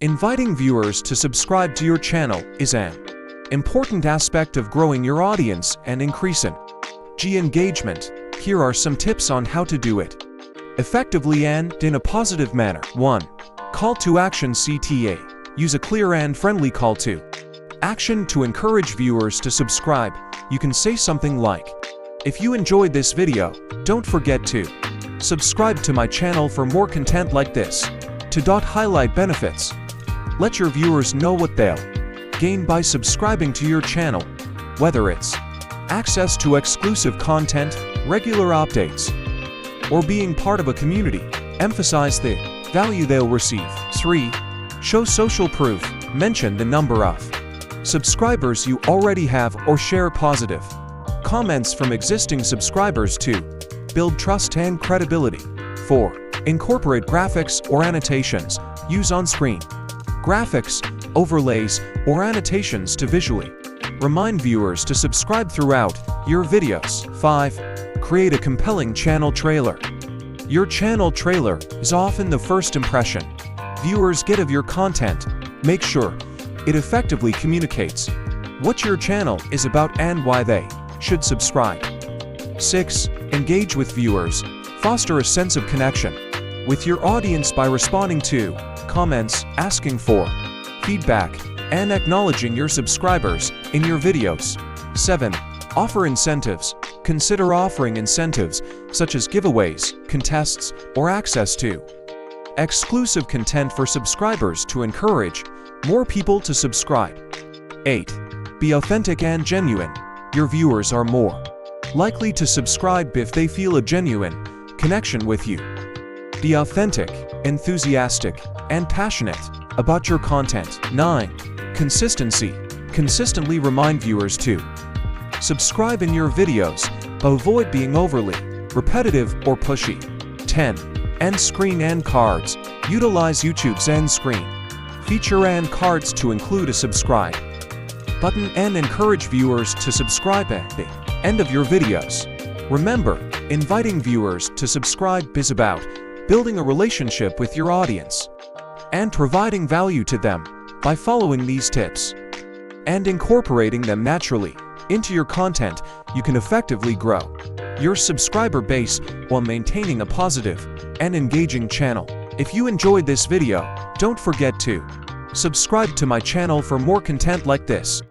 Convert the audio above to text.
Inviting viewers to subscribe to your channel is an important aspect of growing your audience and increasing engagement. Here are some tips on how to do it effectively and in a positive manner. 1. Call to action CTA. Use a clear and friendly call to action to encourage viewers to subscribe. You can say something like, "If you enjoyed this video, don't forget to subscribe to my channel for more content like this." To highlight benefits. Let your viewers know what they'll gain by subscribing to your channel, whether it's access to exclusive content, regular updates, or being part of a community. Emphasize the value they'll receive. 3. Show social proof. Mention the number of subscribers you already have or share positive comments from existing subscribers to build trust and credibility. 4. Incorporate graphics or annotations. Use on-screen graphics, overlays, or annotations to visually remind viewers to subscribe throughout your videos. 5. Create a compelling channel trailer. Your channel trailer is often the first impression viewers get of your content. Make sure it effectively communicates what your channel is about and why they should subscribe. 6. Engage with viewers. Foster a sense of connection with your audience by responding to comments, asking for feedback, and acknowledging your subscribers in your videos. 7. Offer incentives. Consider offering incentives such as giveaways, contests, or access to exclusive content for subscribers to encourage more people to subscribe. 8. Be authentic and genuine. Your viewers are more likely to subscribe if they feel a genuine connection with you. Be authentic, enthusiastic, and passionate about your content. 9. Consistency. Consistently remind viewers to subscribe in your videos, but avoid being overly repetitive or pushy. 10. End screen and cards. Utilize YouTube's end screen feature and cards to include a subscribe button and encourage viewers to subscribe at the end of your videos. Remember, inviting viewers to subscribe is about building a relationship with your audience and providing value to them. By following these tips and incorporating them naturally into your content, you can effectively grow your subscriber base while maintaining a positive and engaging channel. If you enjoyed this video, don't forget to subscribe to my channel for more content like this.